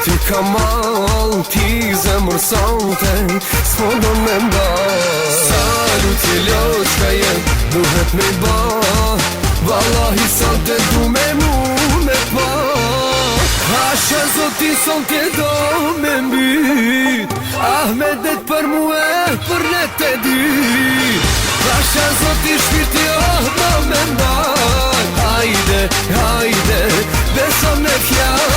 Ti ka mal, ti zemër sante, s'po do me mba. Salut i loqka jem, duhet me ba. Wallahi sante du me mu me pa. Asha zoti sante do me mbyt, Ahmedet për mu e për ne të dyt. Asha zoti shpirti do me mbaj. Hajde, hajde, beso me fjall.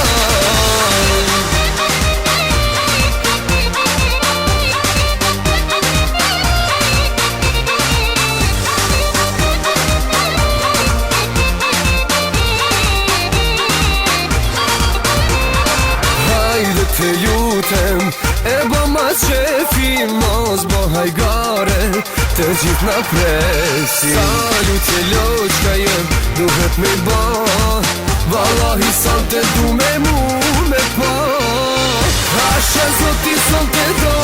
Të lutem, e bo mas qefi, mos bo hajgare, të gjithë na presi. Salut e loqka jem, duhet me ba. Wallahi sante du me mu me pa. Asha zoti sante do